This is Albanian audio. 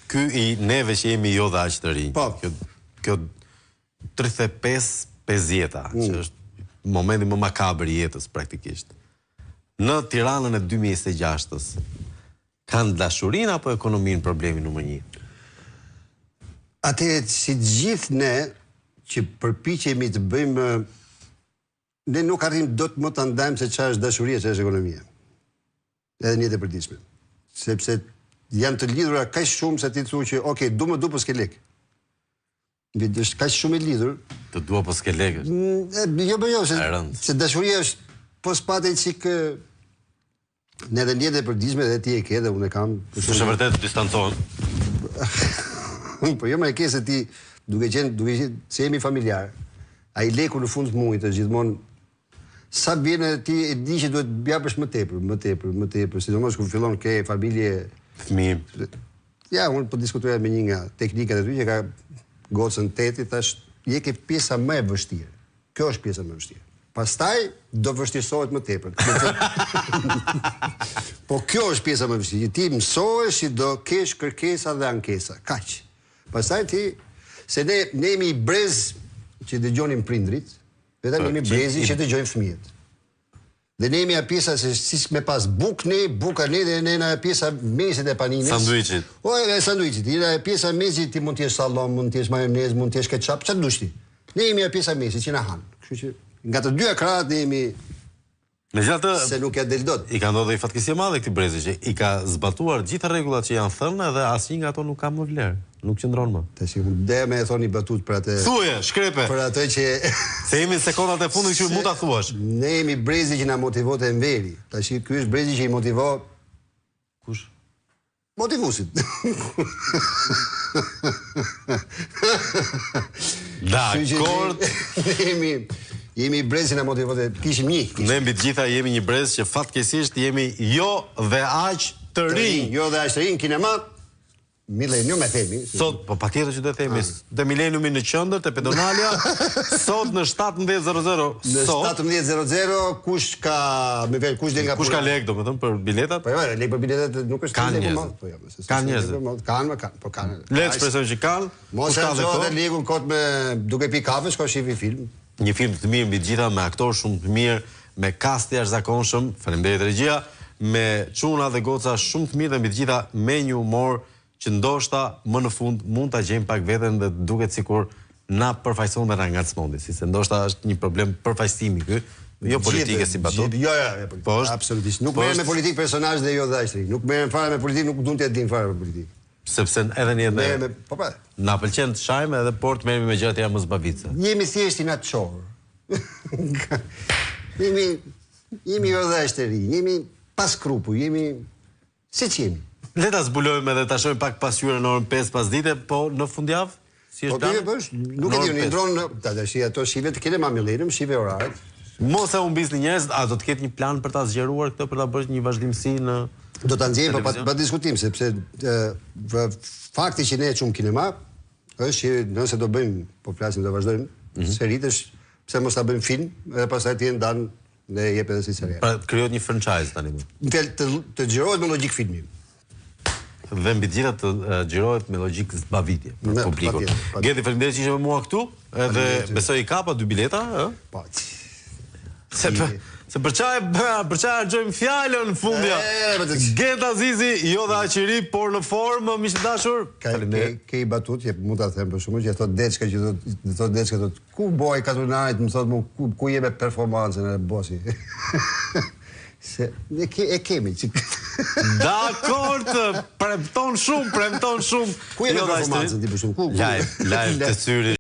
Ky i neve që jemi jo dhe aq të rinj. Kjo 35-50, që është momenti më makabër i jetës praktikisht. Në Tiranën e 2026-ës, kanë dashurinë apo ekonominë problemi numër 1? Atëherë, si gjithë ne që përpiqemi të bëjmë, ne nuk arrim dot më ta ndajmë se çfarë është dashuria, çfarë është ekonomia. Edhe në jetë e përditshme. Sepse janë të lidhura kaq shumë se ti thua që okay, du më du po s'ke lek. Është kaq shumë e lidhur. Të dua po s'ke lek. Jo, se dashuria është po s'pate çik ne edhe në jetë e përditshme dhe ti e ke dhe unë e kam. Është vërtet distancohen. Po jo më e ke se ti duke qenë se jemi familjar. Ai leku në fund të muajit është gjithmonë sa bën ti e di që duhet japësh më tepër, sidomos kur fillon ke familje, fëmijë. Ja, unë po diskutoja me një nga teknikat e ty që ka gocën 8, thash, je ke pjesa më e vështirë. Kjo është pjesa më e vështirë. Pastaj do vështirësohet më tepër. Po kjo është pjesa më e vështirë. Ti mësohesh që do kesh kërkesa dhe ankesa. Kaq. Pastaj ti se ne jemi brez që dëgjonin prindrit, vetëm jemi brezi që dëgjojnë fëmijët. Dhe ne jemi a pjesa se si me pas buka ne dhe ne na pjesa mesit e paninës. Sanduiçit. O, e sanduiçit. Jena pjesa mesit ti mund të jesh sallom, mund të jesh majonez, mund të jesh ketchup, çfarë dush ti. Ne jemi a pjesa mesit që na han. Kështu që nga të dyja krahët ne jemi megjithatë se nuk ja del dot. I ka ndodhur fatkeqësi e madhe këtij brezi që i ka zbatuar gjithë rregullat që janë thënë dhe asnjë nga ato nuk ka më vlerë. Nuk qëndron më. Tash dhe me e thoni batut për atë. Thuje, shkrepe. Për atë që se jemi në sekondat e fundit që mund ta thuash. Ne jemi brezi që na motivoi të Enveri. Tash ky është brezi që i motivoi kush? Motivusit. Dakord. Jemi brezi na motivoi, kishim një. Ne mbi të gjitha jemi një brez që fatkeqësisht jemi jo dhe aq të rinj. Jo dhe aq të rinj kinema. Milenium e themi. Sot, po patjetër që do të themi, te Mileniumi në qendër, te Pedonalia, sot në 17:00. Në 17:00 kush ka, më vel, kush del nga kush ka lek, domethënë për biletat? Po jo, lek për biletat nuk është lek më madh, po jo, ka njerëz. Po kanë. Le të shpresojmë që kanë. Mos ka dhe lekun kot me duke pi kafe, shko shifi film. Një film të mirë mbi të gjitha, me aktorë shumë të mirë, me cast i jashtëzakonshëm, faleminderit regjia, me çuna dhe goca shumë të mirë dhe mbi të gjitha me një humor që ndoshta më në fund mund ta gjejmë pak veten dhe duket sikur na përfaqëson dhe na ngacmon, si se ndoshta është një problem përfaqësimi ky, jo politike si batut. Jo, absolutisht. Nuk merrem me politik personazh dhe jo dhashtri. Nuk merrem fare me politik, nuk duam të dim fare me politik. Sepse edhe në jetë po. Na pëlqen të shajmë edhe por të merremi me gjëra të jam mosbavice. Jemi thjesht inaçor. Jemi jo dhashtri, jemi pas skrupuj, jemi siç jemi. Le ta zbulojmë edhe ta shohim pak pasqyrën në orën 5 pasdite, po në fundjavë si është planë? Po nuk e di, unë ndron tash ato shive të kene Millennium, shive oraret. Mos e humbisni njerëz, a do të ketë një plan për ta zgjeruar këtë, për ta bërë një vazhdimsi në do ta nxjerrim pa diskutim, sepse fakti që ne e çum kinema është që nëse do bëjmë, po flasim do vazhdojmë, seritësh, pse mos ta bëjmë film, edhe pastaj të jenë dan dhe jep edhe si serial. Pra krijohet një franchise tani. Të xhirohet me logjik filmi. Dhe mbi gjitha të xhirohet me logjik zbavitje për publikun. Geti, faleminderit që ishe me mua këtu, edhe besoj i kapa 2 bileta, ë? Po. Se për çfarë harxojmë fjalën në fundja. Geta Azizi, jo dhe aq i ri, por në formë, miq të dashur. Ke i batut, mund ta them për shkakun që thot Deçka që do thot Deçka thot ku boj katunarit, më thot ku jebe performancën e bosi. Se e kemi. Dakord, premton shumë. Ku jebe performancën ti për shkakun? Live të syri.